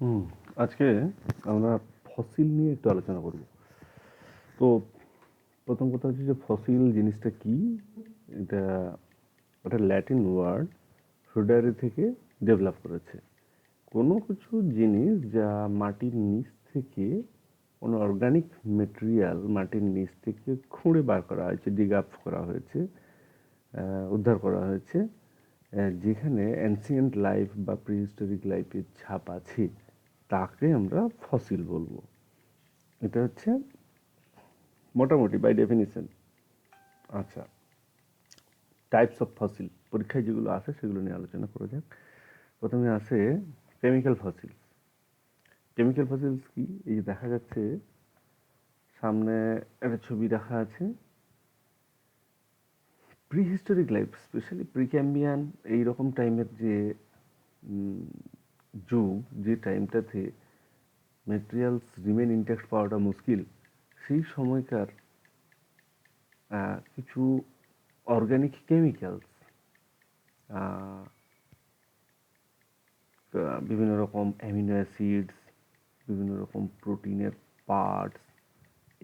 হুম, আজকে আমরা ফসিল নিয়ে একটু আলোচনা করব। তো প্রথম কথা হচ্ছে যে ফসিল জিনিসটা কি। এটা একটা ল্যাটিন ওয়ার্ড, ফ্রুডারি থেকে ডেভেলপ করেছে। কোনো কিছু জিনিস যা মাটির নিচ থেকে, কোনো অর্গানিক মেটেরিয়াল মাটির নিচ থেকে খুঁড়ে বার করা হয়েছে, ডিগ আপ করা হয়েছে, উদ্ধার করা হয়েছে, যেখানে অ্যানসিয়েন্ট লাইফ বা প্রিহিস্টোরিক লাইফের ছাপ আছে, তাকে আমরা ফসিল বলবো। এটা হচ্ছে মোটামুটি বাই ডেফিনিশন। আচ্ছা, টাইপস অফ ফসিল পরীক্ষায় যেগুলো আসে সেগুলো নিয়ে আলোচনা করা যাক। প্রথমে আসে কেমিক্যাল ফসিলস। কেমিক্যাল ফসিলস কি? এই যে দেখা যাচ্ছে সামনে একটা ছবি দেখা আছে, প্রিহিস্টোরিক লাইফ, স্পেশালি প্রিক্যাম্বিয়ান এইরকম টাইমের যে যুগ, যে টাইমটাতে মেটেরিয়ালস রিমেন ইনট্যাক্ট পাওয়াটা মুশকিল, সেই সময়কার কিছু অর্গানিক কেমিক্যালস, বিভিন্ন রকম অ্যামিনো অ্যাসিডস, বিভিন্ন রকম প্রোটিনের পার্টস,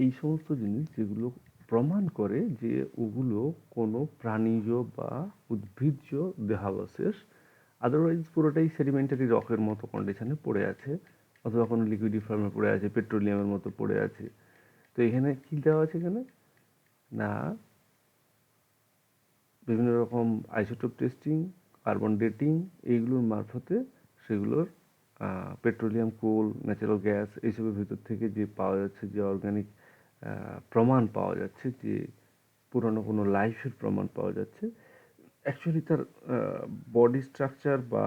এই সমস্ত জিনিস যেগুলো প্রমাণ করে যে ওগুলো কোনো প্রাণীজ বা উদ্ভিজ্জ দেহাবশেষ, আদারওয়াইজ পুরোটাই সেডিমেন্টারি রকের মতো কন্ডিশনে পড়ে আছে, অথবা কোনো লিকুইডি ফর্মে পড়ে আছে, পেট্রোলিয়ামের মতো পড়ে আছে। তো এখানে কী দেওয়া আছে এখানে না, বিভিন্ন রকম আইসোটোপ টেস্টিং, কার্বন ডেটিং, এইগুলোর মারফতে সেগুলোর পেট্রোলিয়াম, কোল, ন্যাচারাল গ্যাস এইসবের ভিতর থেকে যে পাওয়া যাচ্ছে, যে অর্গানিক প্রমাণ পাওয়া যাচ্ছে, যে পুরনো কোনো লাইফের প্রমাণ পাওয়া যাচ্ছে, অ্যাকচুয়ালি তার বডি স্ট্রাকচার বা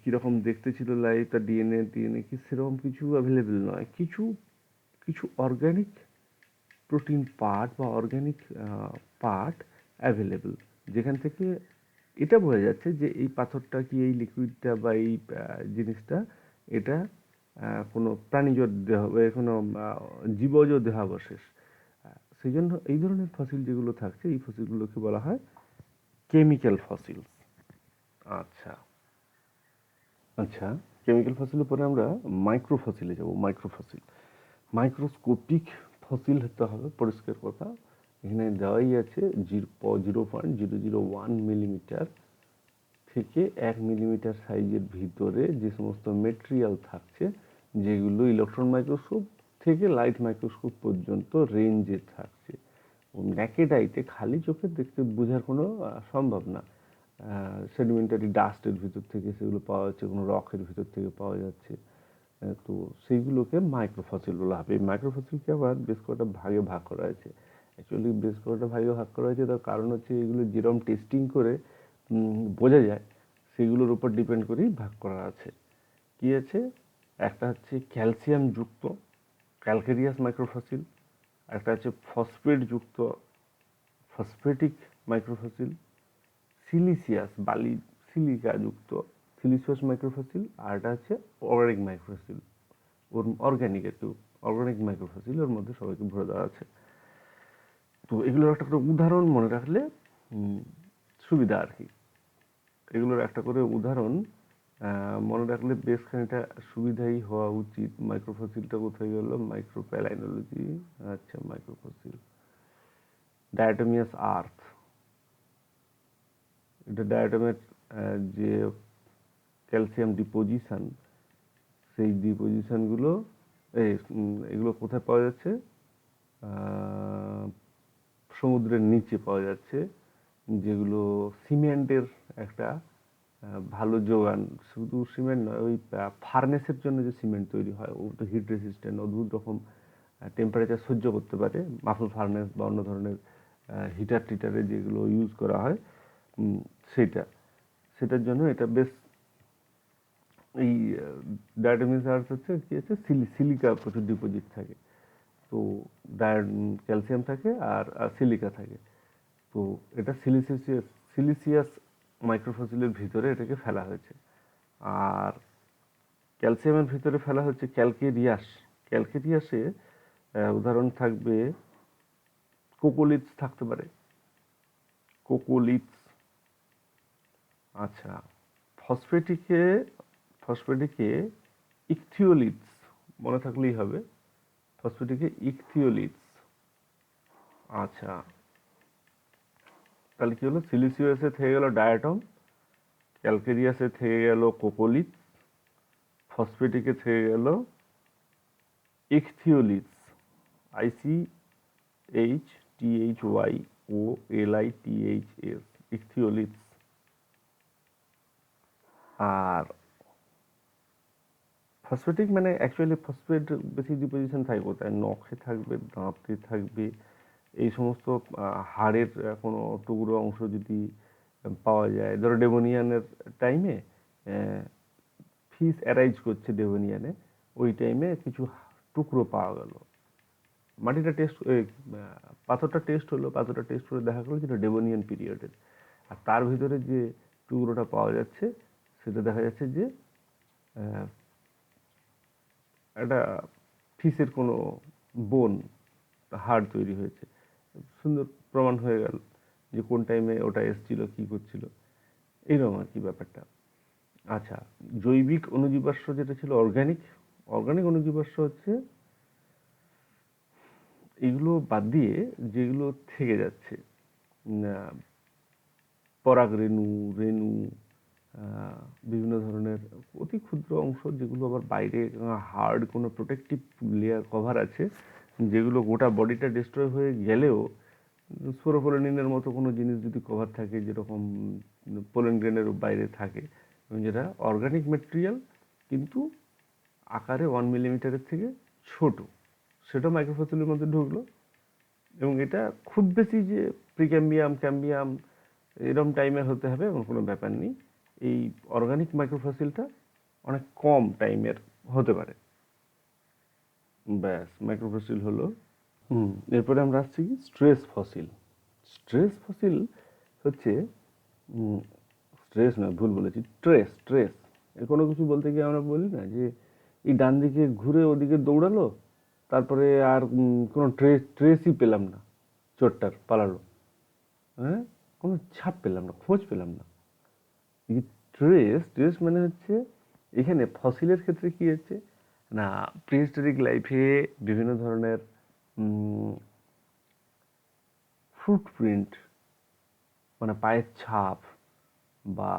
কীরকম দেখতে ছিল লাইফ, তার ডিএনএ কি সেরকম কিছু অ্যাভেলেবেল নয়। কিছু কিছু অর্গানিক প্রোটিন পার্ট বা অর্গানিক পার্ট অ্যাভেলেবল, যেখান থেকে এটা বোঝা যাচ্ছে যে এই পাথরটা কি, এই লিকুইডটা বা এই জিনিসটা, এটা কোনো প্রাণীজ দেহ, কোনো জীবজ দেহাবশেষ। সেই জন্য এই ধরনের ফসিল যেগুলো থাকছে, এই ফসিলগুলোকে বলা হয় কেমিক্যাল ফসিলস। আচ্ছা আচ্ছা, কেমিক্যাল ফসিলের পরে আমরা মাইক্রো ফসিলে যাব। মাইক্রো ফসিল, মাইক্রোস্কোপিক ফসিল হতে হবে, পরিষ্কার কথা। এখানে দেওয়াই আছে 0.001 মিলিমিটার থেকে 1 মিলিমিটার সাইজের ভিতরে যে সমস্ত মেটেরিয়াল থাকছে, যেগুলো ইলেকট্রন মাইক্রোস্কোপ থেকে লাইট মাইক্রোস্কোপ পর্যন্ত রেঞ্জে থাকছে। ন্যাকেড আইতে খালি চোখে দেখতে বোঝার কোনো সম্ভব না। সেডিমেন্টারি ডাস্টের ভিতর থেকে সেগুলো পাওয়া যাচ্ছে, কোনো রকের ভিতর থেকে পাওয়া যাচ্ছে। তো সেইগুলোকে মাইক্রোফসিল বলা হবে। এই মাইক্রোফসিলকে আবার বেশ কয়েকটা ভাগে ভাগ করা হয়েছে। অ্যাকচুয়ালি বেশ কয়েকটা ভাগে ভাগ করা হয়েছে, তার কারণ হচ্ছে এগুলো যেরকম টেস্টিং করে বোঝা যায়, সেগুলোর উপর ডিপেন্ড করেই ভাগ করা আছে। কি আছে? একটা হচ্ছে ক্যালসিয়াম যুক্ত ক্যালকেরিয়াস মাইক্রোফসিল, একটা হচ্ছে ফসফেট যুক্ত ফসফেটিক মাইক্রোফসিল, সিলিসিয়াস বালি সিলিকা যুক্ত সিলিসিয়াস মাইক্রোফসিল, আর একটা হচ্ছে অর্গানিক মাইক্রোফসিল। ওর অর্গানিক একটু অর্গানিক মাইক্রোফসিল, ওর মধ্যে সবাইকে ভরে দেওয়া আছে। তো এগুলোর একটা করে উদাহরণ মনে রাখলে সুবিধা আর কি। এগুলোর একটা করে উদাহরণ মনে রাখলে বেশ খানিকটা সুবিধাই হওয়া উচিত। মাইক্রোফসিলটা কোথায় গেল? মাইক্রোপ্যালাইনোলজি। আচ্ছা, মাইক্রোফসিল ডায়াটমিয়াস আর্থ। এটা ডায়াটমের যে ক্যালসিয়াম ডিপোজিশন, সেই ডিপোজিশনগুলো এগুলো কোথায় পাওয়া যাচ্ছে? সমুদ্রের নিচে পাওয়া যাচ্ছে, যেগুলো সিমেন্টের একটা ভালো যোগান। শুধু সিমেন্ট নয়, ওই ফার্নেসের জন্য যে সিমেন্ট তৈরি হয়, ও তো হিট রেসিস্ট্যান্ট, অদ্ভুত রকম টেম্পারেচার সহ্য করতে পারে। মাফল ফার্নেস বা অন্য ধরনের হিটার টিটারে যেগুলো ইউজ করা হয়, সেটার জন্য এটা বেশ, এই ডায়াটমিস আর্থ হচ্ছে কি আছে, সিলিকা প্রচুর ডিপোজিট থাকে। তো ক্যালসিয়াম থাকে আর সিলিকা থাকে। তো এটা সিলিসিয়াস মাইক্রোফসিলের ভিতরে এটাকে ফেলা হয়েছে। আর ক্যালসিয়ামের ভিতরে ফেলা হচ্ছে ক্যালকেরিয়াস। ক্যালকেরিয়াসে উদাহরণ থাকবে কোকোলিথস থাকতে পারে, কোকোলিথস। আচ্ছা, ফসফেটিকে ইকথিওলিটস, মনে থাকলেই হবে, ফসফেটিকে ইকথিওলিটস। আচ্ছা, তাহলে কি হলো, সিলিসিয়াসে থেকে গেল ডায়াটম, ক্যালকেরিয়াসে থেকে গেল কোকোলিথ, ফসফেটিকে থেকে গেল ইকথিওলিটস, ICHTHYOLITHS, ইকথিওলিটস। আর ফসফেটিক মানে অ্যাকচুয়ালি ফসফেট বেশি ডিপোজিশন থাকবে কোথায়, নখে থাকবে, দাঁতে থাকবে, এই সমস্ত হাড়ের কোনো টুকরো অংশ যদি পাওয়া যায়, ধরো ডেভোনিয়ানের টাইমে ফিশ অ্যারাইজ করছে ডেভোনিয়ানে, ওই টাইমে কিছু টুকরো পাওয়া গেল, মাটিটা টেস্ট, পাথরটা টেস্ট হলো, পাথরটা টেস্ট করে দেখা গেলো যেটা ডেভোনিয়ান পিরিয়ডের, আর তার ভিতরে যে টুকরোটা পাওয়া যাচ্ছে সেটা দেখা যাচ্ছে যে একটা ফিশের কোনো বোন, হাড় তৈরি হয়েছে, সুন্দর প্রমাণ হয়ে গেল যে কোন টাইমে ওটা এসছিল, কি করছিল, এইরকম আর কি ব্যাপারটা। আচ্ছা, জৈবিক অণুজীবাশ্ম যেটা ছিল অর্গানিক, অর্গানিক অণুজীবাশ্ম হচ্ছে এগুলো বাদ দিয়ে যেগুলো থেকে যাচ্ছে, পরাগ রেণু, রেণু, বিভিন্ন ধরনের অতি ক্ষুদ্র অংশ, যেগুলো আবার বাইরে হার্ড কোনো প্রোটেক্টিভ লেয়ার কভার আছে, যেগুলো গোটা বডিটা ডিস্ট্রয় হয়ে গেলেও স্পোরোপোলেনিনের মতো কোনো জিনিস যদি কভার থাকে, যেরকম পোলেন গ্রেনের বাইরে থাকে, এবং যেটা অর্গানিক ম্যাটেরিয়াল কিন্তু আকারে 1 মিলিমিটারের থেকে ছোট, সেটা মাইক্রোফসিলের মধ্যে ঢুকলো। এবং এটা খুব বেশি যে প্রিক্যাম্বিয়াম, ক্যাম্বিয়াম এরকম টাইমের হতে হবে এমন কোনো ব্যাপার নেই, এই অর্গানিক মাইক্রোফসিলটা অনেক কম টাইমের হতে পারে। ব্যাস, মাইক্রোফসিল হলো। এরপরে আমরা আসছি কি স্ট্রেস ফসিল। স্ট্রেস ফসিল হচ্ছে, স্ট্রেস না, ভুল বলেছি, ট্রেস। ট্রেস কোনো কিছু বলতে গিয়ে আমরা বলি না যে এই ডান দিকে ঘুরে ওদিকে দৌড়ালো, তারপরে আর কোনো ট্রেসই পেলাম না, চোরটার পালালো, হ্যাঁ, কোনো ছাপ পেলাম না, খোঁজ পেলাম না। এই ট্রেস, ট্রেস মানে হচ্ছে এখানে ফসিলের ক্ষেত্রে কি হচ্ছে না, প্রিহিস্টোরিক লাইফে বিভিন্ন ধরনের ফুটপ্রিন্ট, মানে পায়ের ছাপ বা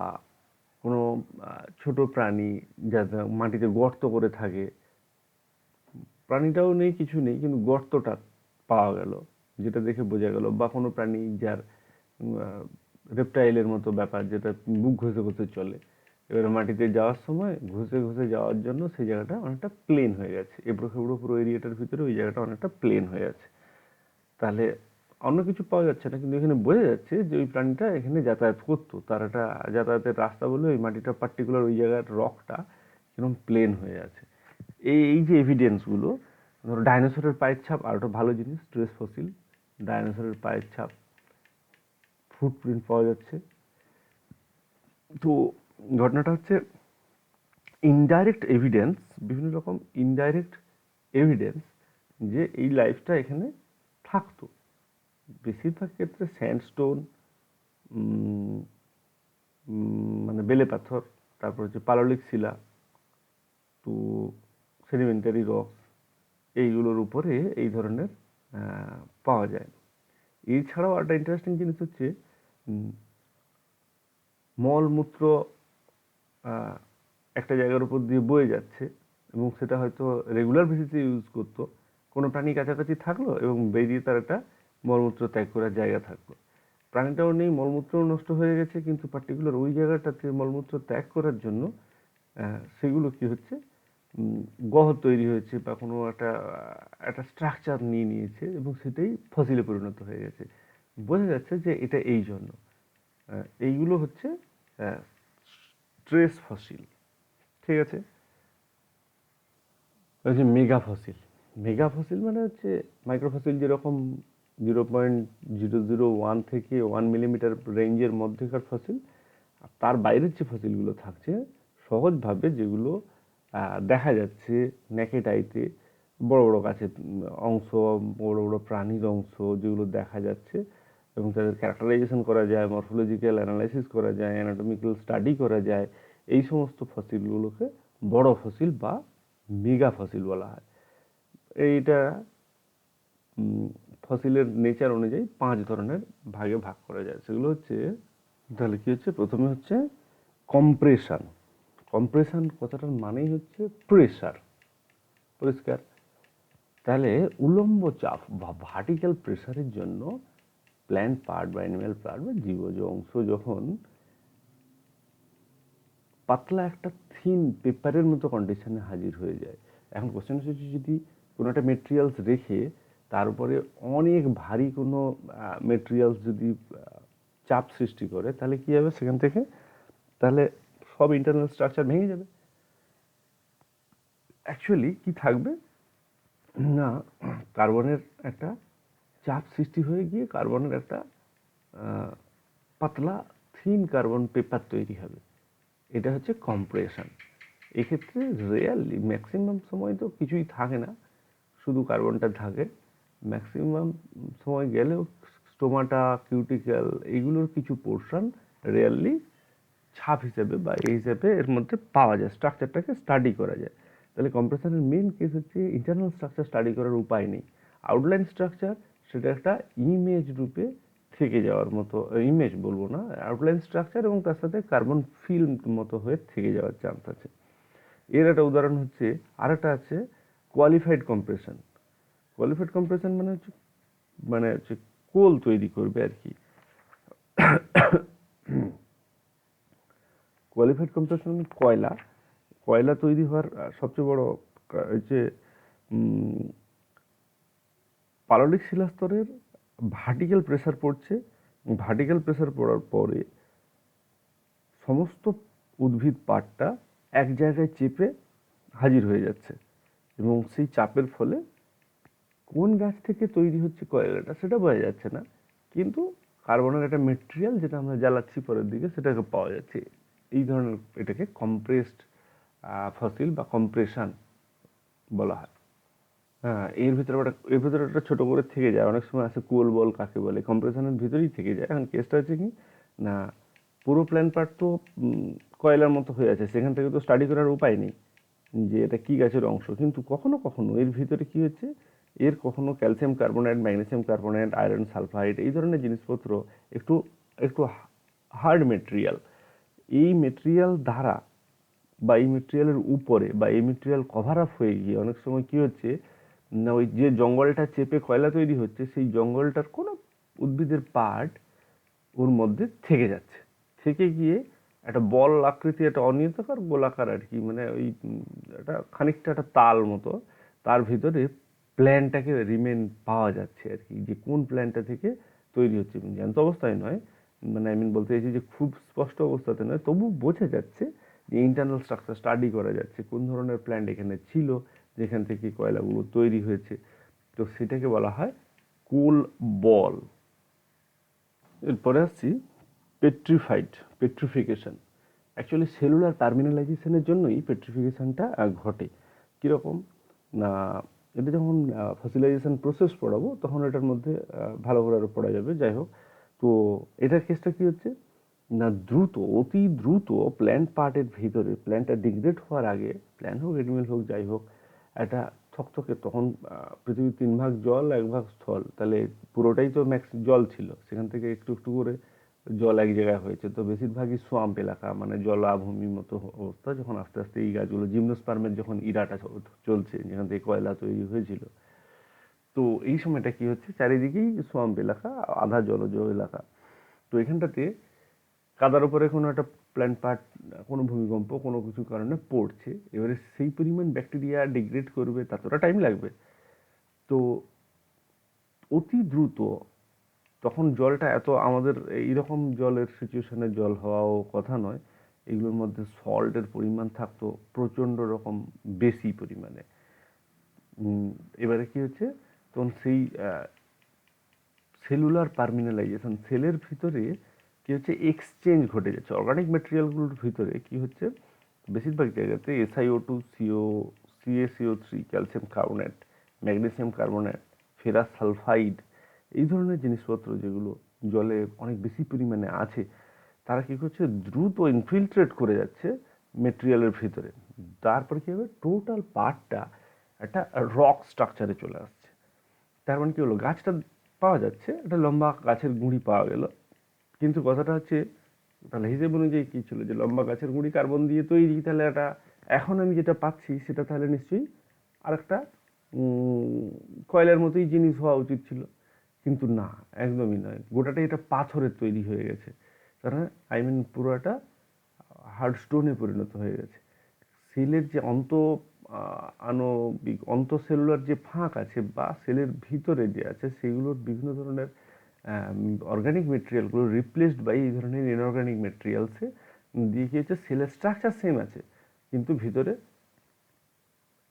কোনো ছোট প্রাণী যাতে মাটিতে গর্ত করে থাকে, প্রাণীটাও নেই, কিছু নেই, কিন্তু গর্তটা পাওয়া গেল, যেটা দেখে বোঝা গেল, বা কোনো প্রাণী যার রেপটাইলের মতো ব্যাপার, যেটা বুক ঘষে ঘষে চলে, এবারে মাটিতে যাওয়ার সময় ঘষে ঘষে যাওয়ার জন্য সেই জায়গাটা অনেকটা প্লেন হয়ে গেছে, এবড়ো খেবড়ো পুরো এরিয়াটার ভিতরে ওই জায়গাটা অনেকটা প্লেন হয়ে আছে। তাহলে অন্য কিছু পাওয়া যাচ্ছে না, কিন্তু এখানে বোঝা যাচ্ছে যে ওই প্রাণীটা এখানে যাতায়াত করতো, তার একটা যাতায়াতের রাস্তা বলে ওই মাটিটা পার্টিকুলার ওই জায়গার রকটা এরকম প্লেন হয়ে আছে। এই যে এভিডেন্সগুলো, ধরো ডাইনোসরের পায়ের ছাপ আর একটা ভালো জিনিস, ট্রেস ফসিল, ডাইনোসরের পায়ের ছাপ, ফুটপ্রিন্ট পাওয়া যাচ্ছে। তো ঘটনাটা হচ্ছে ইনডাইরেক্ট এভিডেন্স, বিভিন্ন রকম ইনডাইরেক্ট এভিডেন্স যে এই লাইফটা এখানে থাকতো। বেশিরভাগ ক্ষেত্রে স্যান্ডস্টোন, মানে বেলে পাথর, তারপর হচ্ছে পাললিক শিলা, তো সেডিমেন্টারি রক, এইগুলোর উপরে এই ধরনের পাওয়া যায়। এছাড়াও একটা ইন্টারেস্টিং জিনিস হচ্ছে মলমূত্র একটা জায়গার উপর দিয়ে বয়ে যাচ্ছে, এবং সেটা হয়তো রেগুলার বেসিসে ইউজ করতো, কোনো প্রাণী কাছাকাছি থাকলো এবং বেরিয়ে তার একটা মলমূত্র ত্যাগ করার জায়গা থাকলো, প্রাণীটাও নেই, মলমূত্রও নষ্ট হয়ে গেছে, কিন্তু পার্টিকুলার ওই জায়গাটাতে মলমূত্র ত্যাগ করার জন্য সেগুলো কি হচ্ছে, গহ্বর তৈরি হয়েছে বা কোনো একটা স্ট্রাকচার নিয়ে নিয়েছে, এবং সেটাই ফসিলে পরিণত হয়ে গেছে। বোঝা যাচ্ছে যে এটা এই জন্য। এইগুলো হচ্ছে ট্রেস ফসিল। ঠিক আছে, হচ্ছে মেগা ফসিল। মেগা ফসিল মানে হচ্ছে মাইক্রোফসিল যেরকম 0.001 থেকে 1 মিলিমিটার রেঞ্জের মধ্যেকার ফসিল, তার বাইরের যে ফসিলগুলো থাকছে সহজভাবে, যেগুলো দেখা যাচ্ছে নেকেড আইতে, বড় বড় গাছের অংশ, বড় বড় প্রাণীর অংশ যেগুলো দেখা যাচ্ছে, এবং তাদের ক্যারেক্টারাইজেশন করা যায়, মরফোলজিক্যাল অ্যানালাইসিস করা যায়, অ্যানাটমিক্যাল স্টাডি করা যায়, এই সমস্ত ফসিলগুলোকে বড় ফসিল বা মেগা ফসিল বলা হয়। এইটা ফসিলের নেচার অনুযায়ী 5 ধরনের ভাগে ভাগ করা যায়। সেগুলো হচ্ছে, তাহলে কি হচ্ছে, প্রথমে হচ্ছে কম্প্রেশন। কম্প্রেশন কথাটার মানেই হচ্ছে প্রেসার, পরিষ্কার। তাহলে উলম্ব চাপ বা ভার্টিক্যাল প্রেসারের জন্য প্ল্যান্ট পার্ট বা অ্যানিম্যাল পার্ট বা জীবজ অংশ যখন পাতলা একটা থিন পেপারের মতো কন্ডিশনে হাজির হয়ে যায়। এখন কোশ্চেন হচ্ছে, যদি কোনো একটা মেটেরিয়ালস রেখে তার উপরে অনেক ভারী কোনো মেটেরিয়ালস যদি চাপ সৃষ্টি করে, তাহলে কি হবে সেখান থেকে? তাহলে সব ইন্টারনাল স্ট্রাকচার ভেঙে যাবে। অ্যাকচুয়ালি কি থাকবে না, কার্বনের একটা চাপ সৃষ্টি হয়ে গিয়ে কার্বনের একটা পাতলা থিন কার্বন পেপার তৈরি হবে। এটা হচ্ছে কম্প্রেশন। এক্ষেত্রে রিয়েলি ম্যাক্সিমাম সময় তো কিছুই থাকে না, শুধু কার্বনটা থাকে। ম্যাক্সিমাম সময় গেলেও স্টোমাটা, কিউটিক্যাল, এইগুলোর কিছু পোর্শন রিয়েলি ছাপ হিসেবে বা এই হিসেবে এর মধ্যে পাওয়া যায়, স্ট্রাকচারটাকে স্টাডি করা যায়। তাহলে কম্প্রেশনের মেন কেস হচ্ছে ইন্টারনাল স্ট্রাকচার স্টাডি করার উপায় নেই। আউটলাইন স্ট্রাকচার সেটা একটা ইমেজ রূপে থেকে যাওয়ার মতো, ইমেজ বলবো না, আউটলাইন স্ট্রাকচার এবং তার সাথে কার্বন ফিল্ম মতো হয়ে থেকে যাওয়ার চান্স আছে। এর একটা উদাহরণ হচ্ছে, আরেকটা আছে কোয়ালিফাইড কম্প্রেশন। কোয়ালিফাইড কম্প্রেশন মানে হচ্ছে কোল তৈরি করবে আর কি। কোয়ালিফাইড কম্প্রেশন কয়লা তৈরি হওয়ার সবচেয়ে বড় হচ্ছে পাললিক শিলাস্তরের ভার্টিক্যাল প্রেসার পড়ছে। ভার্টিক্যাল প্রেসার পড়ার পরে সমস্ত উদ্ভিদ পাটটা এক জায়গায় চেপে হাজির হয়ে যাচ্ছে, এবং সেই চাপের ফলে কোন গাছ থেকে তৈরি হচ্ছে কয়লাটা সেটা বোঝা যাচ্ছে না, কিন্তু কার্বনের একটা মেটেরিয়াল যেটা আমরা জ্বালাচ্ছি পরের দিকে সেটাকে পাওয়া যাচ্ছে। এই ধরনের এটাকে কম্প্রেসড ফসিল বা কম্প্রেশন বলা হয়। হ্যাঁ, এর ভিতরে একটা ছোট করে থেকে যায়, অনেক সময় আছে কোল বল কাকে বলে, কম্প্রেশনের ভিতরেই থেকে যায়। এখন কেসটা হচ্ছে কি না, পুরো প্ল্যান পার্ট তো কয়লার মতো হয়ে আছে, সেখান থেকে তো স্টাডি করার উপায় নেই যে এটা কি গাছের অংশ। কিন্তু কখনো কখনো এর ভিতরে কি হচ্ছে, এর কখনো calcium carbonate, magnesium carbonate, iron sulphide, এই ধরনের জিনিসপত্র একটু একটু হার্ড মেটেরিয়াল, এই মেটেরিয়াল দ্বারা বা এই মেটেরিয়ালের উপরে বা এই মেটেরিয়াল কভার আপ হয়ে গিয়ে অনেক সময় কি হচ্ছে না, ওই যে জঙ্গলটা চেপে কয়লা তৈরি হচ্ছে সেই জঙ্গলটার কোনো উদ্ভিদের পার্ট ওর মধ্যে থেকে যাচ্ছে, থেকে গিয়ে একটা বল আকৃতি, একটা অনিয়ন্ত্রকার গোলাকার আর কি, মানে ওই একটা খানিকটা একটা তাল মতো, তার ভিতরে প্ল্যানটাকে রিমেন পাওয়া যাচ্ছে আর কি, যে কোন প্ল্যানটা থেকে তৈরি হচ্ছে। জ্যান্ত অবস্থায় নয়, মানে আমি বলতে চাইছি যে খুব স্পষ্ট অবস্থাতে নয়, তবু বোঝা যাচ্ছে যে ইন্টারনাল স্ট্রাকচার স্টাডি করা যাচ্ছে, কোন ধরনের প্ল্যান্ট এখানে ছিল যেখান থেকে কয়লাগুলো তৈরি হয়েছে। তো সেটাকে বলা হয় কোল বল। এরপরে আসছি পেট্রিফিকেশন। অ্যাকচুয়ালি সেলুলার টার্মিনালাইজেশনের জন্যই পেট্রিফিকেশনটা ঘটে। কীরকম না, এটা যখন ফসিলাইজেশন প্রসেস পড়াবো তখন এটার মধ্যে ভালো করে আরও পড়া যাবে। যাই হোক, তো এটার কেসটা কী হচ্ছে না, অতি দ্রুত প্ল্যান্ট পার্টের ভিতরে, প্ল্যান্টটা ডিগ্রেড হওয়ার আগে, প্ল্যান্ট হোক এনিমেল হোক যাই হোক, একটা থকথকে, তখন পৃথিবীর 3 ভাগ জল 1 ভাগ স্থল, তাহলে পুরোটাই তো জল ছিল, সেখান থেকে একটু একটু করে জল এক জায়গায় হয়েছে, তো বেশিরভাগই সোয়াম্প এলাকা, মানে জলাভূমির মতো অবস্থা। যখন আস্তে আস্তে এই গাছগুলো জিমনোস্পার্মের যখন ইরাটা চলছে, যেখান থেকে কয়লা তৈরি হয়েছিল, তো এই সময়টা কি হচ্ছে, চারিদিকেই সোয়াম্প এলাকা, আধা জলজ এলাকা। তো এখানটাতে কাদার উপরে কোনো একটা প্ল্যান্ট পার্ট কোনো ভূমিকম্প কোনো কিছু কারণে পড়ছে, এবারে সেই পরিমাণ ব্যাকটেরিয়া ডিগ্রেড করবে, ততটা টাইম লাগবে। তো অতি দ্রুত তখন জলটা এত, আমাদের এইরকম জলের সিচুয়েশনে জল হওয়াও কথা নয়, এগুলোর মধ্যে সল্টের পরিমাণ থাকতো প্রচণ্ড রকম বেশি পরিমাণে। এবারে কি হচ্ছে, তখন সেই সেলুলার পারমিনালাইজেশন, সেলের ভিতরে কি হচ্ছে, এক্সচেঞ্জ ঘটে যাচ্ছে অর্গানিক ম্যাটেরিয়ালগুলোর ভিতরে। কি হচ্ছে, বেশিরভাগ জায়গাতে SiO2, CaCO3, calcium carbonate, magnesium carbonate, ferrous sulphide, এই ধরনের জিনিসপত্র যেগুলো জলে অনেক বেশি পরিমাণে আছে, তারা কী করছে, দ্রুত ইনফিলট্রেট করে যাচ্ছে মেটেরিয়ালের ভিতরে। তারপরে কী হবে, টোটাল পার্টটা একটা রক স্ট্রাকচারে চলে আসছে। তার মানে কী হলো, গাছটা পাওয়া যাচ্ছে, একটা লম্বা গাছের গুঁড়ি পাওয়া গেল, কিন্তু কথাটা হচ্ছে তাহলে হিসেব অনুযায়ী কী ছিল, যে লম্বা গাছের গুঁড়ি কার্বন দিয়ে তৈরি, তাহলে একটা এখন আমি যেটা পাচ্ছি সেটা তাহলে নিশ্চয়ই আরেকটা কয়লার মতোই জিনিস হওয়া উচিত ছিল, কিন্তু না, একদমই নয়, গোটাটাই এটা পাথরের তৈরি হয়ে গেছে। কারণ পুরোটা হার্ড স্টোনে পরিণত হয়ে গেছে। সেলের যে আণবিক সেলুলার যে ফাঁক আছে বা সেলের ভিতরে যে আছে, সেগুলোর বিভিন্ন ধরনের অর্গানিক মেটেরিয়ালগুলো রিপ্লেসড বাই এই ধরনের ইনঅর্গানিক মেটেরিয়ালসে দিয়ে কি হচ্ছে, সেলের স্ট্রাকচার সেম আছে, কিন্তু ভিতরে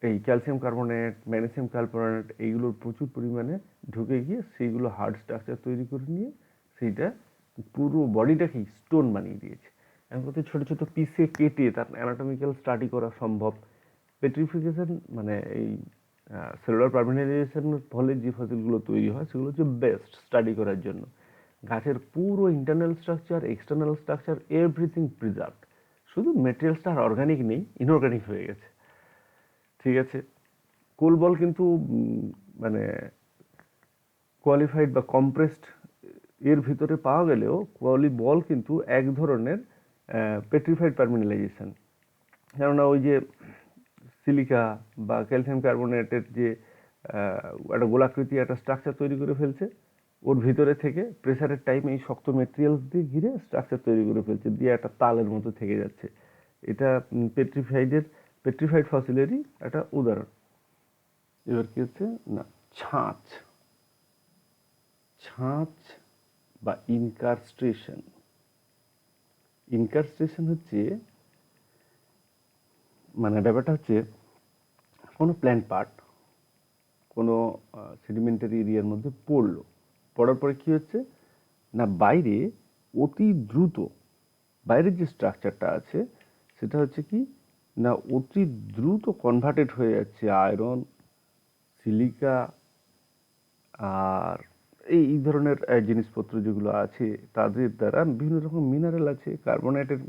এই ক্যালসিয়াম কার্বনেট, ম্যাগনেসিয়াম কার্বনেট এইগুলোর প্রচুর পরিমাণে ঢুকে গিয়ে সেইগুলো হার্ড স্ট্রাকচার তৈরি করে নিয়ে সেইটা পুরো বডিটাকেই স্টোন বানিয়ে দিয়েছে। এখন কত ছোটো ছোটো পিসে কেটে তার অ্যানাটমিক্যাল স্টাডি করা সম্ভব। পেট্রিফিকেশন মানে এই সেলুলার পারমানেন্টাইজেশনের ফলে যে ফসিলগুলো তৈরি হয় সেগুলো হচ্ছে বেস্ট স্টাডি করার জন্য। গাছের পুরো internal structure, external structure, everything preserved, শুধু মেটেরিয়ালসটা আর অর্গানিক নেই, ইনঅর্গানিক হয়ে গেছে। ঠিক আছে, কোল বল কিন্তু মানে কোয়ালিফাইড বা কম্প্রেসড এর ভিতরে পাওয়া গেলেও কোয়ালি বল কিন্তু এক ধরনের পেট্রিফাইড পারমিনালাইজেশন। কেননা ওই যে সিলিকা বা ক্যালসিয়াম কার্বনেটের যে একটা গোলাকৃতি একটা স্ট্রাকচার তৈরি করে ফেলছে, ওর ভিতরে থেকে প্রেসারের টাইমে এই শক্ত মেটেরিয়ালস দিয়ে ঘিরে স্ট্রাকচার তৈরি করে ফেলছে, দিয়ে একটা তালের মতো থেকে যাচ্ছে। এটা পেট্রিফাইড ফসিলেরই একটা উদাহরণ। এবার কি হচ্ছে না, ছাঁচ বা ইনকারস্ট্রেশন হচ্ছে মানে ব্যাপারটা হচ্ছে কোনো প্ল্যান্ট পার্ট কোনো সেডিমেন্টারি এরিয়ার মধ্যে পড়ার পরে কি হচ্ছে না, বাইরে অতি দ্রুত বাইরের যে স্ট্রাকচারটা আছে সেটা হচ্ছে কি না, অতি দ্রুত কনভার্টেড হয়ে যাচ্ছে আয়রন, সিলিকা আর এই ধরনের জিনিসপত্র যেগুলো আছে তাদের দ্বারা, বিভিন্ন রকম মিনারেল আছে, কার্বনেটের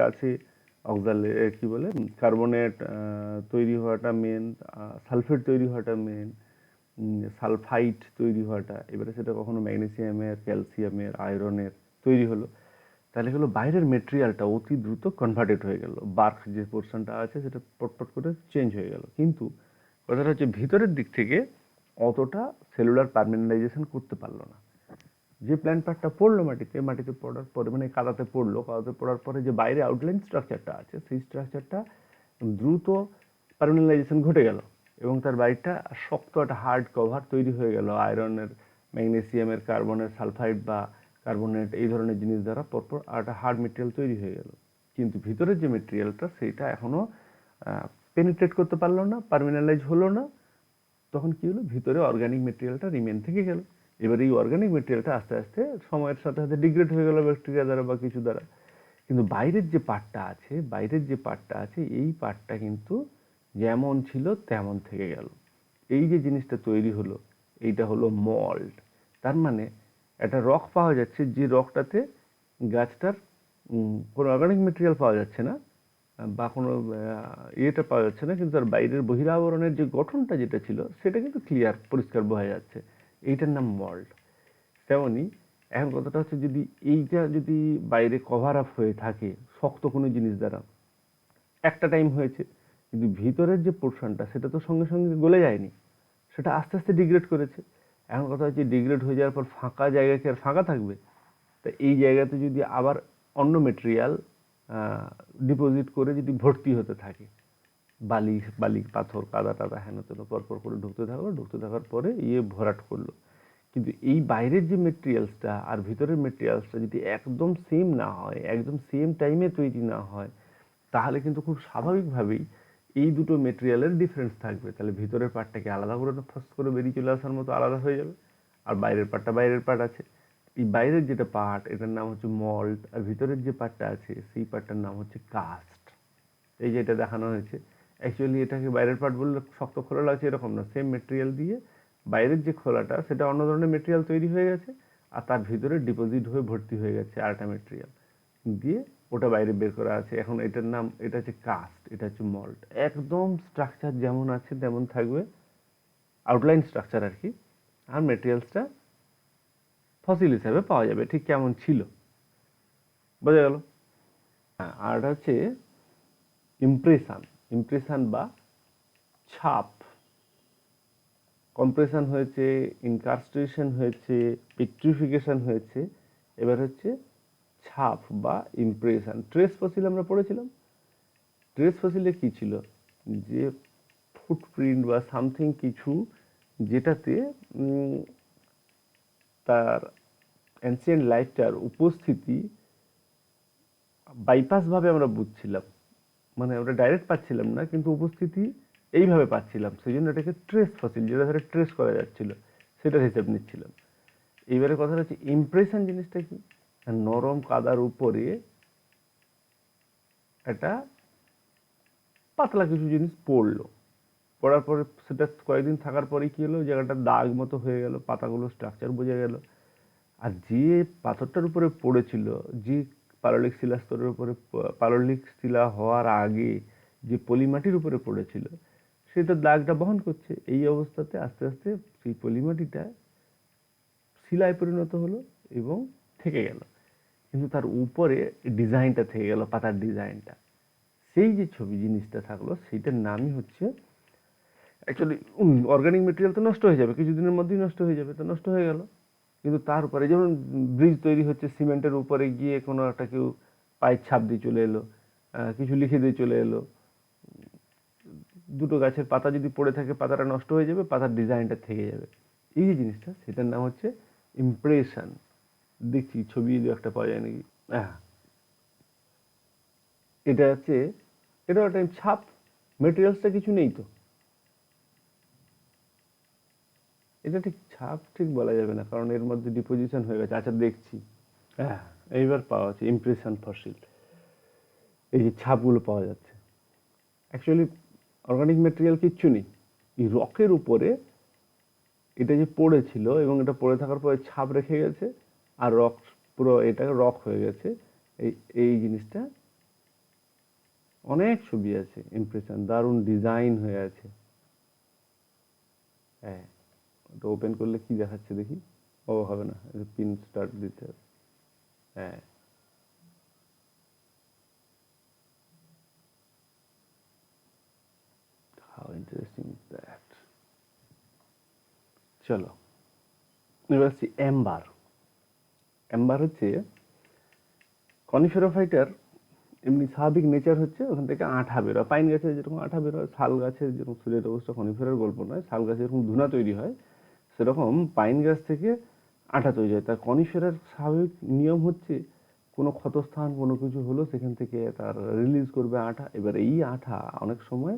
আছে, অক্সালে কি বলে কার্বনেট তৈরি হওয়াটা মেন, সালফেট তৈরি হওয়াটা মেন, সালফাইট তৈরি হওয়াটা, এবারে সেটা কখনো ম্যাগনেসিয়ামের, ক্যালসিয়ামের, আয়রনের তৈরি হলো, তাহলে হলো বাইরের মেটেরিয়ালটা অতি দ্রুত কনভার্টেড হয়ে গেল, বার্ক যে পোর্শনটা আছে সেটা পটপট করে চেঞ্জ হয়ে গেল, কিন্তু কথাটা হচ্ছে ভিতরের দিক থেকে অতটা সেলুলার পারমিনালাইজেশন করতে পারলো না। যে প্ল্যান্ট পার্টটা পড়লো মাটিতে পড়ার পরে মানে কাদাতে পড়ার পরে যে বাইরে আউটলাইন স্ট্রাকচারটা আছে সেই স্ট্রাকচারটা দ্রুত পারমিনালাইজেশন ঘটে গেল এবং তার বাইরটা শক্ত একটা হার্ড কভার তৈরি হয়ে গেল আয়রনের, ম্যাগনেসিয়ামের, কার্বনের, সালফাইড বা কার্বনেট এই ধরনের জিনিস দ্বারা পরপর একটা হার্ড মেটেরিয়াল তৈরি হয়ে গেল, কিন্তু ভিতরের যে মেটেরিয়ালটা সেইটা এখনও পেনিট্রেট করতে পারলো না, পারমিনালাইজ হলো না। তখন কি হলো, ভিতরে অর্গানিক মেটেরিয়ালটা রিমেন থেকে গেল। এবার এই অর্গানিক মেটেরিয়ালটা আস্তে আস্তে সময়ের সাথে সাথে ডিগ্রেড হয়ে গেল ব্যাকটেরিয়া দ্বারা বা কিছু দ্বারা, কিন্তু বাইরের যে পার্টটা আছে এই পার্টটা কিন্তু যেমন ছিল তেমন থেকে গেল। এই যে জিনিসটা তৈরি হলো এইটা হলো মল্ড। তার মানে একটা রক পাওয়া যাচ্ছে, যে রকটাতে গাছটার কোনো অর্গানিক মেটেরিয়াল পাওয়া যাচ্ছে না বা কোনো ইয়েটা পাওয়া যাচ্ছে না, কিন্তু তার বাইরের বহিরাবরণের যে গঠনটা যেটা ছিল সেটা কিন্তু ক্লিয়ার, পরিষ্কার বোঝা যাচ্ছে, এইটার নাম মল্ড। তেমনই এখন কথাটা হচ্ছে, যদি এইটা যদি বাইরে কভার আপ হয়ে থাকে শক্ত কোনো জিনিস দ্বারা, একটা টাইম হয়েছে, কিন্তু ভিতরের যে পোর্শনটা সেটা তো সঙ্গে সঙ্গে গলে যায়নি, সেটা আস্তে আস্তে ডিগ্রেড করেছে। এখন কথা হচ্ছে, ডিগ্রেড হয়ে যাওয়ার পর ফাঁকা জায়গা কি আর ফাঁকা থাকবে? তা এই জায়গাতে যদি আবার অন্য মেটেরিয়াল ডিপোজিট করে যদি ভর্তি হতে থাকে, বালি পাথর কাদা টাদা হেন তেন পরপর করে ঢুকতে থাকার পরে ভরাট করলো, কিন্তু এই বাইরের যে মেটেরিয়ালসটা আর ভিতরের মেটেরিয়ালসটা যদি একদম সেম না হয়, একদম সেম টাইমে তৈরি না হয়, তাহলে কিন্তু খুব স্বাভাবিকভাবেই এই দুটো মেটেরিয়ালের ডিফারেন্স থাকবে। তাহলে ভিতরের পার্টটাকে আলাদা করে ফার্স্ট করে বেরিয়ে চলে আসার মতো আলাদা হয়ে যাবে, আর বাইরের পার্ট আছে, এই বাইরের যেটা পার্ট এটার নাম হচ্ছে মল্ট, আর ভিতরের যে পার্টটা আছে সেই পার্টটার নাম হচ্ছে কাস্ট। এই যে এটা দেখানো হয়েছে, অ্যাকচুয়ালি এটাকে বাইরের পার্ট বললে শক্ত খোলা লাগছে এরকম না, সেম মেটেরিয়াল দিয়ে বাইরের যে খোলাটা সেটা অন্য ধরনের মেটেরিয়াল তৈরি হয়ে গেছে, আর তার ভিতরে ডিপোজিট হয়ে ভর্তি হয়ে গেছে আরেকটা মেটেরিয়াল দিয়ে, ওটা বাইরে বের করা আছে। এখন এটার নাম, এটা হচ্ছে কাস্ট, এটা হচ্ছে মল্ট। একদম স্ট্রাকচার যেমন আছে তেমন থাকবে, আউটলাইন স্ট্রাকচার আর কি। আর মেটেরিয়ালসটা ফসিল হিসাবে পাওয়া যাবে, ঠিক কেমন ছিল। বোঝা গেল? আর হচ্ছে ইমপ্রেশন। ইমপ্রেশন বা ছাপ। কম্প্রেশন হয়েছে, ইনকার্স্টেশন হয়েছে, পেট্রিফিকেশন হয়েছে, এবার হচ্ছে ছাপ বা ইমপ্রেশন। ট্রেস ফসিল আমরা পড়েছিলাম। ট্রেস ফসিলে কি ছিল, যে ফুটপ্রিন্ট বা সামথিং কিছু যেটাতে তার অ্যানসিয়েন্ট লাইফটার উপস্থিতি বাইপাস ভাবে আমরা বুঝছিলাম, মানে আমরা ডাইরেক্ট পাচ্ছিলাম না, কিন্তু উপস্থিতি এইভাবে পাচ্ছিলাম, সেই জন্য এটাকে ট্রেস ফসিল, যেটা ধরে ট্রেস করা যাচ্ছিল সেটার হিসেব নিচ্ছিলাম। এইবারে কথা হচ্ছে ইমপ্রেশন জিনিসটা কি, নরম কাদার উপরে একটা পাতলা কিছু জিনিস পড়লো, পড়ার পরে সেটা কয়েকদিন থাকার পরে কি হলো, জায়গাটা দাগ মতো হয়ে গেল, পাতাগুলো স্ট্রাকচার বোঝা গেল। আর যে পাথরটার উপরে পড়েছিল, যে পাললিক শিলাস্তরের উপরে, পাললিক শিলা হওয়ার আগে যে পলিমাটির উপরে পড়েছিল, সেটা দাগটা বহন করছে। এই অবস্থাতে আস্তে আস্তে সেই পলিমাটিটা শিলায় পরিণত হলো এবং থেকে গেল, কিন্তু তার উপরে ডিজাইনটা থেকে গেল, পাতার ডিজাইনটা। সেই যে ছবি জিনিসটা থাকলো, সেইটার নামই হচ্ছে, অ্যাকচুয়ালি অর্গানিক মেটেরিয়াল তো নষ্ট হয়ে যাবে, কিছুদিনের মধ্যেই নষ্ট হয়ে যাবে, তো নষ্ট হয়ে গেল। কিন্তু তারপরে যেমন ব্রিজ তৈরি হচ্ছে, সিমেন্টের উপরে গিয়ে কোনো একটা কেউ পায়ের ছাপ দিয়ে চলে এলো, কিছু লিখে দিয়ে চলে এলো, দুটো গাছের পাতা যদি পড়ে থাকে, পাতাটা নষ্ট হয়ে যাবে, পাতার ডিজাইনটা থেকে যাবে। এই যে জিনিসটা, সেটার নাম হচ্ছে ইমপ্রেশন। দেখছি ছবি দু একটা পাওয়া যায় নাকি। হ্যাঁ, এটা হচ্ছে, এটা একটা ছাপ, মেটেরিয়ালসটা কিছু নেই তো, এটা ঠিক ছাপ ঠিক বলা যাবে না, কারণ এর মধ্যে ডিপোজিশন হয়ে গেছে। আচ্ছা দেখছি, হ্যাঁ এইবার পাওয়া যাচ্ছে ইমপ্রেশন ফসিল, এই যে ছাপগুলো পাওয়া যাচ্ছে। অ্যাকচুয়ালি অর্গানিক ম্যাটেরিয়াল কিচ্ছু নেই, এই রকের উপরে এটা যে পড়েছিল এবং এটা পড়ে থাকার পরে ছাপ রেখে গেছে, আর রক পুরো এটা রক হয়ে গেছে। এই এই জিনিসটা অনেক ছবি আছে, ইমপ্রেশন দারুণ ডিজাইন হয়ে আছে। হ্যাঁ, ওটা ওপেন করলে কি দেখাচ্ছে দেখি। ও হবে না, পিন স্টার্ট দিতে হবে। হ্যাঁ, হাউ ইন্টারেস্টিং দ্যাট। চলো এবার আসছি এম্বার। এম্বার হচ্ছে কনিফেরোফাইটার, এমনি স্বাভাবিক নেচার হচ্ছে ওখান থেকে আঠা বেরোয়। পাইন গাছের যেরকম আঠা বেরোয়, শাল গাছের যেরকম সুরের অবস্থা, কনিফেরার গল্প নয়, শাল গাছে যেরকম ধুনা তৈরি হয়, সেরকম পাইন গাছ থেকে আঠা তৈরি হয়। তার কনিফেরার স্বাভাবিক নিয়ম হচ্ছে কোনো ক্ষতস্থান কোনো কিছু হলো, সেখান থেকে তার রিলিজ করবে আঠা। এবার এই আঠা অনেক সময়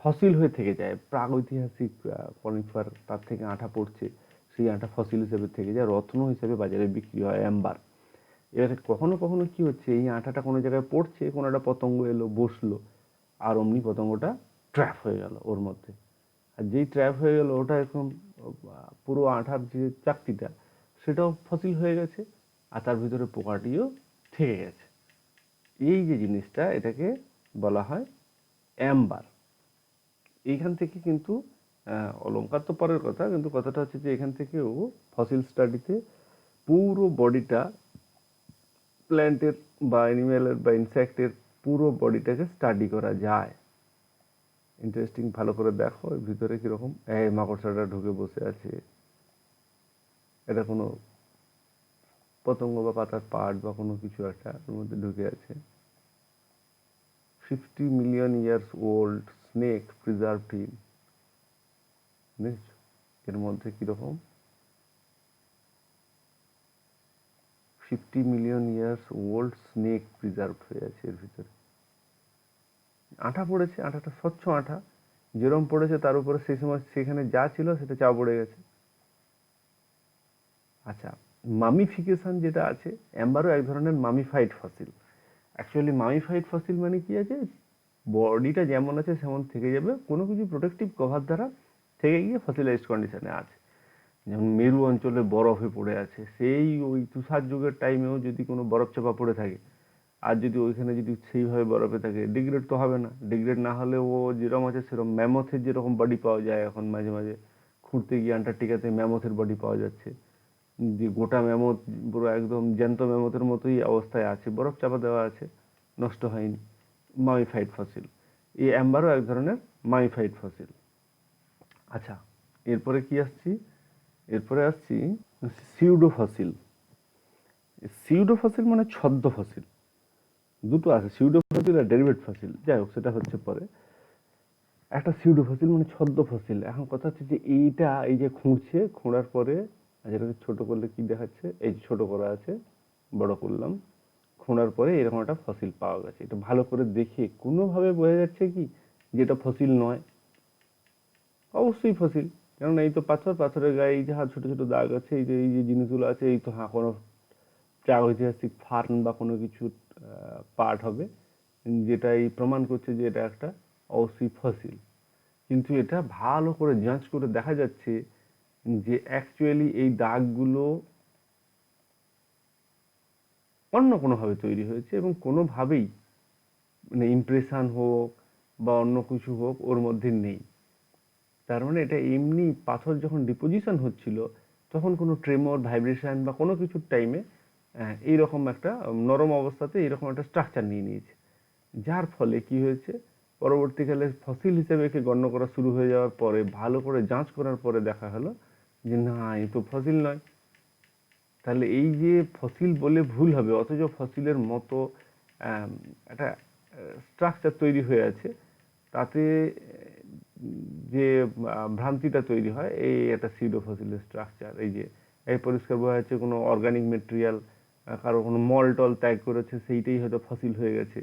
ফসিল হয়ে থেকে যায়, প্রাগৈতিহাসিক কনিফার, তার থেকে আঠা পড়ছে, সেই আঠা ফসিল হিসেবে থেকে যায়, রত্ন হিসেবে বাজারে বিক্রি হয় অ্যাম্বার। এবার কখনো কখনো কি হচ্ছে, এই আঠাটা কোনো জায়গায় পড়ছে, কোনো একটা পতঙ্গ এলো বসলো, আর অমনি পতঙ্গটা ট্র্যাপ হয়ে গেল ওর মধ্যে। আর যেই ট্র্যাপ হয়ে গেল, ওটা এখন পুরো আঠার যে চাকতিটা, সেটাও ফসিল হয়ে গেছে, আর তার ভিতরে পোকাটিও থেকে গেছে। এই যে জিনিসটা, এটাকে বলা হয় অ্যাম্বার। এইখান থেকে কিন্তু অলংকার তো পরের কথা, কিন্তু কথাটা হচ্ছে যে এখান থেকেও ফসিল স্টাডিতে পুরো বডিটা, প্ল্যান্টের বা অ্যানিমেলের বা ইনসেক্টের পুরো বডিটাকে স্টাডি করা যায়। ইন্টারেস্টিং, ভালো করে দেখো এর ভিতরে কীরকম। এই মাকড়সাটা ঢুকে বসে আছে, এটা কোনো পতঙ্গ বা পাতার পার্ট বা কোনো কিছু একটা ওর মধ্যে ঢুকে আছে। 50 million years old snake preserved in, বুঝেছো এর মধ্যে কীরকম 50 million years old snake preserve হয়ে আছে এর ভিতরে। আঠা পড়েছে, আঠাটা স্বচ্ছ আঠা, যেরকম পড়েছে তার উপরে সেই সময় সেখানে যা ছিল সেটা চা পড়ে গেছে। আচ্ছা, মামিফিকেশন যেটা আছে, অ্যাম্বারও এক ধরনের mummified fossil. Actually mummified fossil মানে কি আছে, বডিটা যেমন আছে সেমন থেকে যাবে, কোনো কিছু প্রোটেক্টিভ কভার দ্বারা থেকে গিয়ে ফসিলাইজড কন্ডিশনে আছে। যেমন মেরু অঞ্চলে বরফে পড়ে আছে, সেই ওই তুষার যুগের টাইমেও যদি কোনো বরফ চাপা পড়ে থাকে, আর যদি ওইখানে যদি সেইভাবে বরফে থাকে, ডিগ্রেড তো হবে না। ডিগ্রেড না হলে ও যেরকম আছে সেরকম, ম্যামথের যেরকম বডি পাওয়া যায় এখন মাঝে মাঝে খুঁড়তে গিয়ে আন্টার্কটিকাতে ম্যামথের বডি পাওয়া যাচ্ছে, যে গোটা ম্যামথ পুরো একদম জ্যান্ত ম্যামথের মতোই অবস্থায় আছে, বরফ চাপা দেওয়া আছে, নষ্ট হয়নি, মামিফাইড ফসিল। এই অ্যাম্বারও এক ধরনের মামিফাইড ফসিল। আচ্ছা, এরপরে কি আসছি, এরপরে আসছি সিউডো ফসিল। সিউডো ফসিল মানে ছদ্ম ফসিল, দুটো আছে, সিউডো ফসিল আর ডেরিভেট ফসিল, যাই হোক সেটা হচ্ছে পরে। একটা সিউডো ফসিল মানে ছদ্ম ফসিল। এখন কথা হচ্ছে যে এইটা, এই যে খুঁড়ছে, খোঁড়ার পরে যেটাকে ছোট করলে কি দেখাচ্ছে, এই যে ছোট করা আছে, বড় করলাম, খোঁড়ার পরে এরকম একটা ফসিল পাওয়া গেছে। এটা ভালো করে দেখে কোনোভাবে বোঝা যাচ্ছে কি যে এটা ফসিল নয়? অবশ্যই ফসিল, কেননা এই তো পাথর, পাথরের গায়ে এই যে ছোট ছোট দাগ আছে, এই যে জিনিসগুলো আছে, এই তো হ্যাঁ কোনো প্রাগৈতিহাসিক ফার্ন বা কোনো কিছু পার্ট হবে, যেটা এই প্রমাণ করছে যে এটা একটা অবশ্যই ফসিল। কিন্তু এটা ভালো করে যাঞ্চ করে দেখা যাচ্ছে যে অ্যাকচুয়ালি এই দাগগুলো অন্য কোনোভাবে তৈরি হয়েছে, এবং কোনোভাবেই মানে ইমপ্রেশন হোক বা অন্য কিছু হোক ওর মধ্যে নেই। তার মানে এটা এমনি পাথর যখন ডিপোজিশন হচ্ছিল তখন কোনো ট্রেমর, ভাইব্রেশন বা কোনো কিছুর টাইমে এইরকম একটা নরম অবস্থাতে এইরকম একটা স্ট্রাকচার নিয়ে নিয়েছে, যার ফলে কি হয়েছে, পরবর্তীকালে ফসিল হিসেবে একে গণ্য করা শুরু হয়ে যাওয়ার পরে ভালো করে যাঞ্চ করার পরে দেখা হলো যে না, এ তো ফসিল নয়। তাহলে এই যে ফসিল বলে ভুল হবে, অথচ ফসিলের মতো একটা স্ট্রাকচার তৈরি হয়ে আছে, তাতে যে ভ্রান্তিটা তৈরি হয়, এই একটা সিউডো ফসিলের স্ট্রাকচার। এই যে এই পরিষ্কার বোঝা যাচ্ছে কোনো অর্গানিক মেটেরিয়াল, কারো কোনো মল টল ত্যাগ করেছে, সেইটাই হয়তো ফসিল হয়ে গেছে।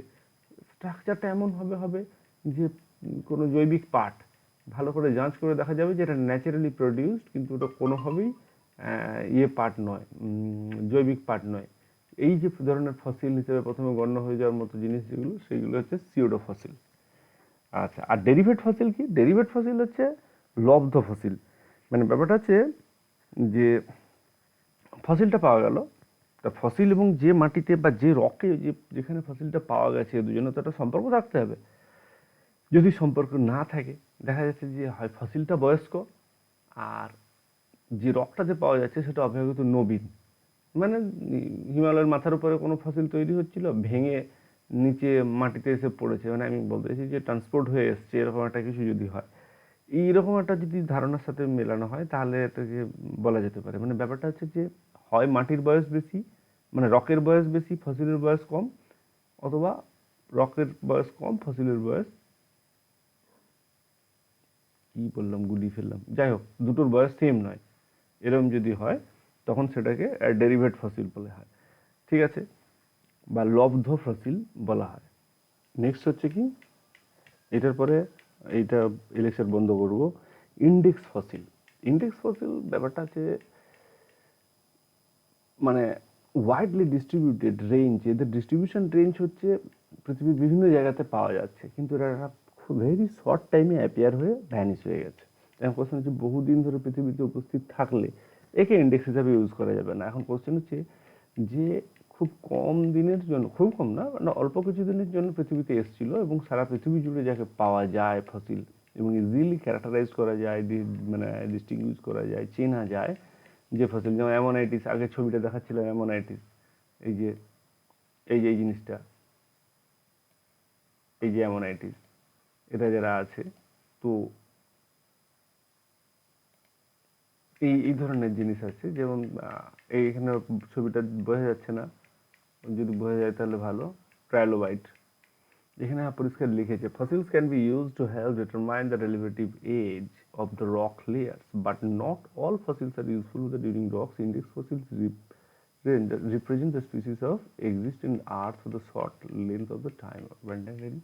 স্ট্রাকচারটা এমন হবে যে কোনো জৈবিক পার্ট ভালো করে যাঞ্চ করে দেখা যাবে যে এটা ন্যাচারালি প্রডিউসড, কিন্তু ওটা কোনোভাবেই ইয়ে পার্ট নয়, জৈবিক পার্ট নয়। এই যে ধরনের ফসিল হিসেবে প্রথমে গণ্য হয়ে যাওয়ার মতো জিনিস যেগুলো, সেগুলো হচ্ছে সিউডো ফসিল। আচ্ছা, আর ডেরিভেট ফসিল কি? ডেরিভেট ফসিল হচ্ছে লব্ধ ফসিল। মানে ব্যাপারটা হচ্ছে যে ফসিলটা পাওয়া গেল, তা ফসিল এবং যে মাটিতে বা যে রকে যেখানে ফসিলটা পাওয়া গেছে, দুজনে তো একটা সম্পর্ক থাকতে হবে। যদি সম্পর্ক না থাকে, দেখা যাচ্ছে যে হয় ফসিলটা বয়স্ক, আর যে রকটাতে পাওয়া যাচ্ছে সেটা অপেক্ষাকৃত নবীন। মানে হিমালয়ের মাথার উপরে কোনো ফসিল তৈরি হচ্ছিল, ভেঙে নিচে মাটিতে এসে পড়েছে, মানে আমি বলতে চাইছি যে ট্রান্সপোর্ট হয়ে এসছে, এরকম একটা কিছু যদি হয়, এইরকম একটা যদি ধারণার সাথে মেলানো হয়, তাহলে এটাকে বলা যেতে পারে। মানে ব্যাপারটা হচ্ছে যে হয় মাটির বয়স বেশি, মানে রকের বয়স বেশি, ফসিলের বয়স কম, অথবা রকের বয়স কম, ফসিলের বয়স, কি বললাম গুলিয়ে ফেললাম, যাই হোক দুটোর বয়স সেম নয়, এরকম যদি হয় তখন সেটাকে ডেরিভেট ফসিল বলা হয়, ঠিক আছে, বা লব্ধ ফসিল বলা হয়। নেক্সট হচ্ছে কি, এটার পরে এইটা লেকচার বন্ধ করব, ইন্ডেক্স ফসিল। ইন্ডেক্স ফসিল ব্যাপারটা আছে মানে ওয়াইডলি ডিস্ট্রিবিউটেড রেঞ্জ, এদের ডিস্ট্রিবিউশন রেঞ্জ হচ্ছে পৃথিবীর বিভিন্ন জায়গাতে পাওয়া যাচ্ছে, কিন্তু এরা খুব ভেরি শর্ট টাইমে অ্যাপিয়ার হয়ে ভ্যানিশ হয়ে গেছে। এখন কোশ্চেন হচ্ছে বহুদিন ধরে পৃথিবীতে উপস্থিত থাকলে একে ইন্ডেক্স হিসাবে ইউজ করা যাবে না। এখন কোশ্চেন হচ্ছে যে খুব কম দিনের জন্য, খুব কম না, মানে অল্প কিছু দিনের জন্য পৃথিবীতে এসেছিল এবং সারা পৃথিবী জুড়ে যাকে পাওয়া যায় ফসিল, এবং ইজিলি ক্যারেক্টারাইজ করা যায়, মানে ডিস্টিংগুইশ করা যায়, চেনা যায় যে ফসিল, যেমন অ্যামোনাইটিস, আগে ছবিটা দেখাচ্ছিল অ্যামোনাইটিস, এই যে এই জিনিসটা, এই যে অ্যামোনাইটিস, এটা যারা আছে, তো এই ধরনের জিনিস আছে। যেমন এইখানে ছবিটা বোঝা যাচ্ছে না, যদি বোঝা যায় তাহলে ভালো, ট্রাইলোবাইট, এখানে পরিষ্কার লিখেছে fossils can be use to help determine the relative age of the rock layers, but not all fossils are useful during rocks. Index fossils represent the species of exist in earth for the short length of the time when in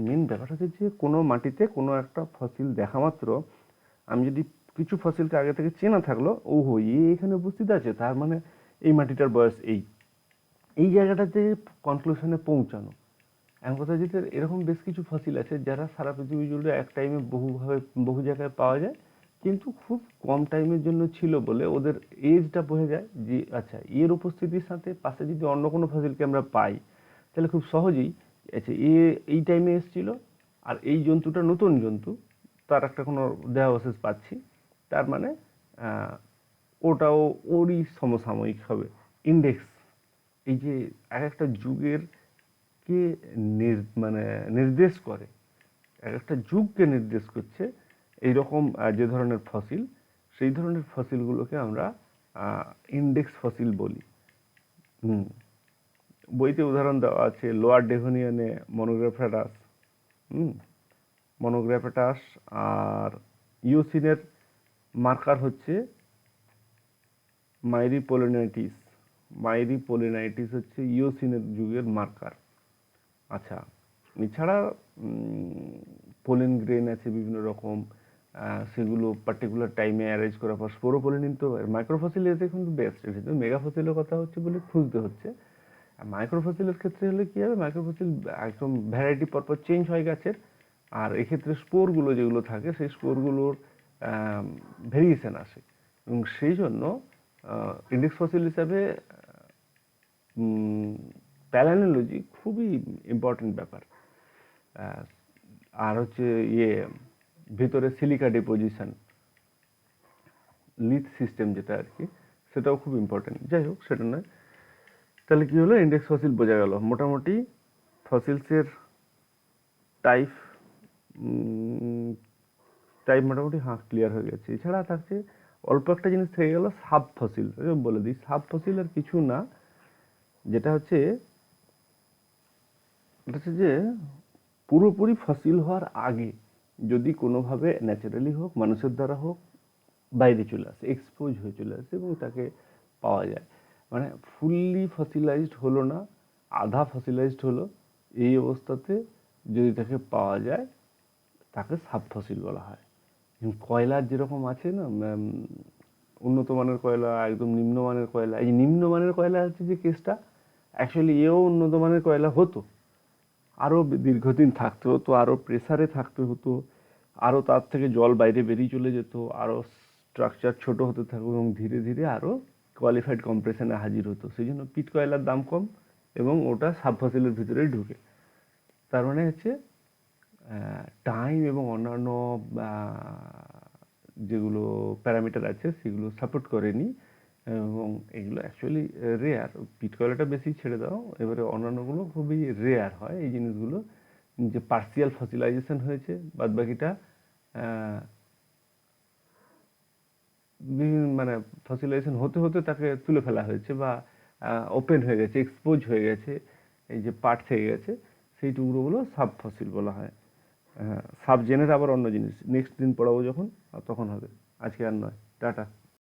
main ব্যাপারটা হচ্ছে যে কোনো মাটিতে কোনো একটা fossil দেখা মাত্র আমি যদি কিছু ফসিলকে আগে থেকে চেনা থাকলো, ওহো এখানে উপস্থিত আছে, তার মানে এই মাটিটার বয়স এই জায়গাটাতে কনক্লুশনে পৌঁছানো। এমন কথা যেতে এরকম বেশ কিছু ফসিল আছে যারা সারা পৃথিবী জুড়ে এক টাইমে বহু জায়গায় পাওয়া যায়, কিন্তু খুব কম টাইমের জন্য ছিল বলে ওদের এজটা বোঝা যায় যে আচ্ছা এর উপস্থিতির সাথে পাশে যদি অন্য কোনো ফসিলকে আমরা পাই তাহলে খুব সহজেই আচ্ছা এই টাইমে এসেছিল আর এই জন্তুটা নতুন জন্তু, তার একটা কোনো দেহাবশেষ পাচ্ছি, তার মানে ওটাও ওরই সমসাময়িক হবে। ইন্ডেক্স এই যে এক একটা যুগের কে মানে নির্দেশ করে, এক একটা যুগকে নির্দেশ করছে এইরকম যে ধরনের ফসিল, সেই ধরনের ফসিলগুলোকে আমরা ইন্ডেক্স ফসিল বলি। বইতে উদাহরণ দেওয়া আছে লোয়ার ডেভোনিয়ানে মনোগ্রাফাটাস, মনোগ্রাফাটাস, আর ইওসিনের মার্কার হচ্ছে মাইরিপোলিনাইটিস। মাইরিপোলিনাইটিস হচ্ছে ইওসিনের যুগের মার্কার। আচ্ছা, এছাড়া পোলেন গ্রেন আছে বিভিন্ন রকম, সেগুলো পার্টিকুলার টাইমে অ্যারেঞ্জ করার পর স্পোরোপোলিন তো মাইক্রোফসিল এতে কিন্তু বেস্ট। কিন্তু মেগাফসিলের কথা হচ্ছে বলে খুঁজতে হচ্ছে। মাইক্রোফসিলের ক্ষেত্রে হলে কী হবে, মাইক্রোফসিল একদম ভ্যারাইটি পরপর চেঞ্জ হয় গাছের, আর এক্ষেত্রে স্পোরগুলো যেগুলো থাকে সেই স্পোরগুলোর ভেরিয়েশন আসে, এবং সেই জন্য ইন্ডেক্স ফসিল হিসাবে প্যালানোলজি খুবই ইম্পর্টেন্ট ব্যাপার। আর হচ্ছে ভেতরে সিলিকা ডিপোজিশন, লিথ সিস্টেম যেটা আর কি, সেটাও খুব ইম্পর্টেন্ট। যাই হোক, সেটা নয়। তাহলে কি হলো, ইন্ডেক্স ফসিল বোঝা গেল। মোটামুটি ফসিলসের টাইপ মোটামুটি ক্লিয়ার হয়ে গেছে। এছাড়া থাকছে অল্প একটা জিনিস থেকে গেল, সাব ফসিল। বলে দিই, সাব ফসিল আর কিছু না, যেটা হচ্ছে যে পুরোপুরি ফসিল হওয়ার আগে যদি কোনোভাবে ন্যাচারালি হোক, মানুষের দ্বারা হোক, বাইরে চলে আসে, এক্সপোজ হয়ে চলে আসে এবং তাকে পাওয়া যায়, মানে ফুললি ফসিলাইজড হলো না, আধা ফসিলাইজড হলো, এই অবস্থাতে যদি তাকে পাওয়া যায় তাকে সাব ফসিল বলা হয়। কয়লার যেরকম আছে না, উন্নত মানের কয়লা, একদম নিম্নমানের কয়লা। এই নিম্নমানের কয়লা হচ্ছে যে কেসটা, অ্যাকচুয়ালি এও উন্নত মানের কয়লা হতো, আরও দীর্ঘদিন থাকতে হতো, আরও প্রেসারে থাকতে হতো, আরও তার থেকে জল বাইরে বেরিয়ে চলে যেত, আরও স্ট্রাকচার ছোট হতে থাকতো এবং ধীরে ধীরে আরও কোয়ালিফাইড কম্প্রেশনে হাজির হতো। সেই জন্য পিট কয়লার দাম কম এবং ওটা সাব ফসিলের ভিতরেই ঢুকে। তার মানে হচ্ছে টাইম এবং অন্যান্য যেগুলো প্যারামিটার আছে সেগুলো সাপোর্ট করেনি, এবং এগুলো অ্যাকচুয়ালি রেয়ার। পিট কয়লাটা বেশি ছেড়ে দাও, এবারে অন্যান্যগুলো খুবই রেয়ার হয় এই জিনিসগুলো, যে পার্সিয়াল ফসিলাইজেশন হয়েছে, বাদ বাকিটা মানে ফসিলাইজেশন হতে হতে তাকে তুলে ফেলা হয়েছে বা ওপেন হয়ে গেছে, এক্সপোজ হয়ে গেছে, এই যে পার্ট থেকে গেছে, সেই টুকরোগুলো সাব ফসিল বলা হয়। সাব জেনের আবার অন্য জিনিস, নেক্সট দিন পড়াবো যখন, তখন হবে, আজকে আর নয়। টাটা।